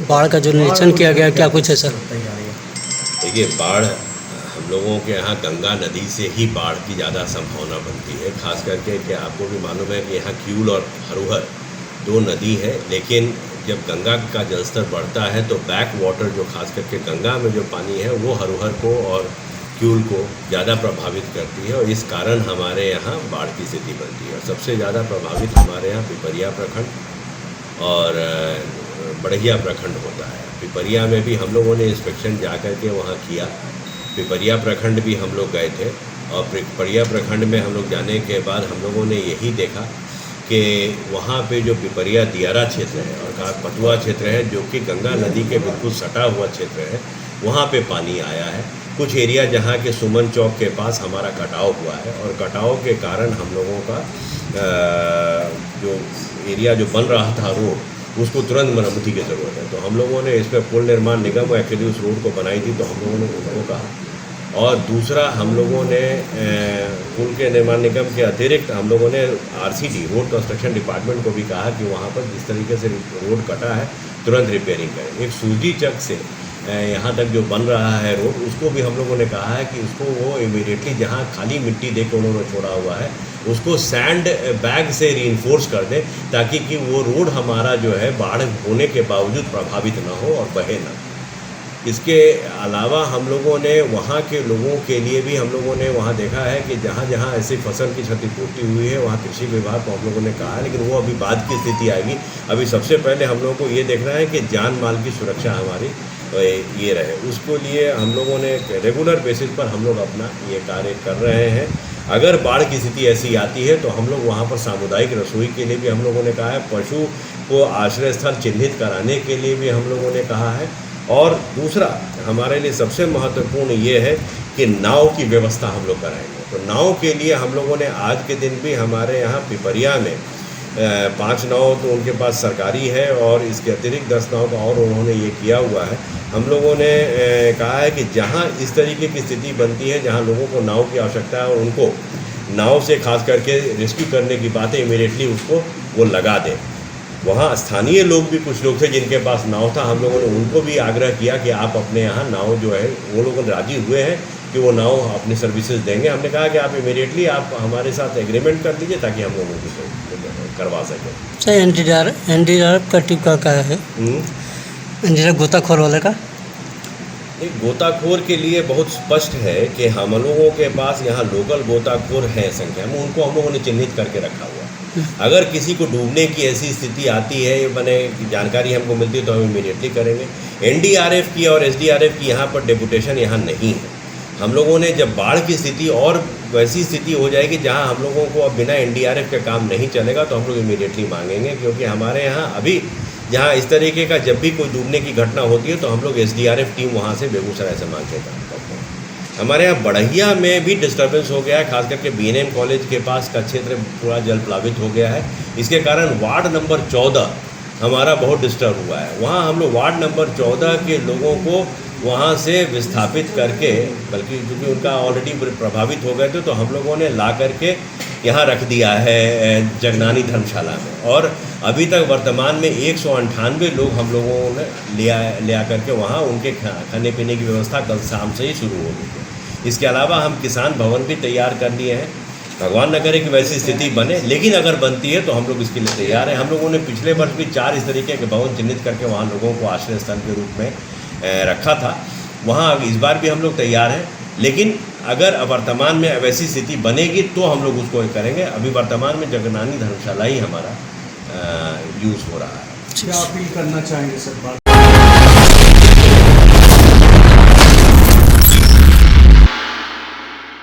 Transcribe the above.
बाढ़ का जो निरीक्षण किया गया, क्या कुछ है सर? देखिए, बाढ़ हम लोगों के यहाँ गंगा नदी से ही बाढ़ की ज़्यादा संभावना बनती है। खास करके कि आपको भी मालूम है कि यहाँ क्यूल और हरोहर दो नदी है, लेकिन जब गंगा का जलस्तर बढ़ता है तो बैक वाटर जो खास करके गंगा में जो पानी है वो हरोहर को और क्यूल को ज़्यादा प्रभावित करती है, और इस कारण हमारे यहाँ बाढ़ की स्थिति बनती है। और सबसे ज़्यादा प्रभावित हमारे यहाँ पिपरिया प्रखंड और बढ़िया प्रखंड होता है। पिपरिया में भी हम लोगों ने इंस्पेक्शन जा कर के वहाँ किया। पिपरिया प्रखंड भी हम लोग गए थे, और पिपरिया प्रखंड में हम लोग जाने के बाद हम लोगों ने यही देखा कि वहाँ पे जो पिपरिया दियारा क्षेत्र है और पटुआ क्षेत्र है, जो कि गंगा नदी के बिल्कुल सटा हुआ क्षेत्र है, वहाँ पे पानी आया है। कुछ एरिया जहाँ के सुमन चौक के पास हमारा कटाव हुआ है, और कटाव के कारण हम लोगों का जो एरिया जो बन रहा था रोड, उसको तुरंत मरम्मती की ज़रूरत है। तो हम लोगों ने इस पर पुल निर्माण निगम एक्चुअली उस रोड को बनाई थी, तो हम लोगों ने उनको कहा। और दूसरा, हम लोगों ने पुल के निर्माण निगम के अतिरिक्त हम लोगों ने RCD रोड कंस्ट्रक्शन डिपार्टमेंट को भी कहा कि वहाँ पर जिस तरीके से रोड कटा है तुरंत रिपेयरिंग करें। एक सूजी चक से यहाँ तक जो बन रहा है रोड, उसको भी हम लोगों ने कहा है कि उसको वो इमीडिएटली जहाँ खाली मिट्टी दे के उन्होंने छोड़ा हुआ है, उसको सैंड बैग से रीइंफोर्स कर दें, ताकि कि वो रोड हमारा जो है बाढ़ होने के बावजूद प्रभावित ना हो और बहे ना। इसके अलावा हम लोगों ने वहाँ के लोगों के लिए भी हम लोगों ने वहाँ देखा है कि जहाँ जहाँ ऐसी फसल की क्षतिपूर्ति हुई है, वहाँ कृषि विभाग को हम लोगों ने कहा है, लेकिन वो अभी बाद की स्थिति आएगी। अभी सबसे पहले हम लोगों को ये देखना है कि जान माल की सुरक्षा हमारी ये रहे। उसके लिए हम लोगों ने रेगुलर बेसिस पर हम लोग अपना ये कार्य कर रहे हैं। अगर बाढ़ की स्थिति ऐसी आती है तो हम लोग वहाँ पर सामुदायिक रसोई के लिए भी हम लोगों ने कहा है, पशु को आश्रय स्थल चिन्हित कराने के लिए भी हम लोगों ने कहा है, और दूसरा हमारे लिए सबसे महत्वपूर्ण ये है कि नाव की व्यवस्था हम लोग कराएंगे। तो नाव के लिए हम लोगों ने आज के दिन भी हमारे यहाँ पिपरिया में 5 नाव तो उनके पास सरकारी है, और इसके अतिरिक्त 10 नाव का और उन्होंने ये किया हुआ है। हम लोगों ने कहा है कि जहाँ इस तरीके की स्थिति बनती है, जहाँ लोगों को नाव की आवश्यकता है और उनको नाव से खास करके रेस्क्यू करने की बात है, इमीडिएटली उसको वो लगा दें। वहाँ स्थानीय लोग भी कुछ लोग थे जिनके पास नाव था, हम लोगों ने उनको भी आग्रह किया कि आप अपने यहाँ नाव जो है, वो लोग राज़ी हुए हैं कि वो नाव अपनी सर्विसेज देंगे। हमने कहा कि आप इमीडिएटली आप हमारे साथ एग्रीमेंट कर दीजिए ताकि हम लोगों को करवा सकें। सर, NDRF का टीम का क्या है? NDRF गोताखोर वाले का एक गोताखोर के लिए बहुत स्पष्ट है कि हम लोगों के पास यहाँ लोकल गोताखोर हैं संख्या में, उनको हम लोगों ने चिन्हित करके रखा हुआ। अगर किसी को डूबने की ऐसी स्थिति आती है, मैंने जानकारी हमको मिलती है, तो हम इमीडिएटली करेंगे। NDRF की और SDRF की यहाँ पर डेपुटेशन यहाँ नहीं है। हम लोगों ने जब बाढ़ की स्थिति और वैसी स्थिति हो जाएगी जहाँ हम लोगों को अब बिना NDRF का काम नहीं चलेगा, तो हम लोग इमीडिएटली मांगेंगे, क्योंकि हमारे यहाँ अभी जहाँ इस तरीके का जब भी कोई डूबने की घटना होती है तो हम लोग SDRF टीम वहाँ से बेगूसराय से मांग के काम करते हैं। हमारे यहाँ बढ़िया में भी डिस्टर्बेंस हो गया है, खास करके BNM कॉलेज के पास का क्षेत्र पूरा जल प्लावित हो गया है। इसके कारण वार्ड नंबर 14 हमारा बहुत डिस्टर्ब हुआ है। वहाँ हम लोग वार्ड नंबर 14 के लोगों को वहाँ से विस्थापित करके, बल्कि क्योंकि उनका ऑलरेडी प्रभावित हो गए थे, तो हम लोगों ने ला करके यहाँ रख दिया है जगनानी धर्मशाला में। और अभी तक वर्तमान में 198 लोग हम लोगों ने ले करके वहाँ उनके खाने पीने की व्यवस्था कल शाम से ही शुरू हो गई है। इसके अलावा हम किसान भवन भी तैयार कर लिए हैं। भगवान न करे कि वैसी स्थिति बने, लेकिन अगर बनती है तो हम लोग इसके लिए तैयार हैं। हम लोगों ने पिछले वर्ष भी 4 इस तरीके के भवन चिन्हित करके वहाँ लोगों को आश्रय स्थल के रूप में रखा था। वहाँ इस बार भी हम लोग तैयार हैं, लेकिन अगर वर्तमान में वैसी स्थिति बनेगी तो हम लोग उसको करेंगे। अभी वर्तमान में जगनानी धर्मशाला ही हमारा यूज़ हो रहा है। क्या अपील करना चाहेंगे सर?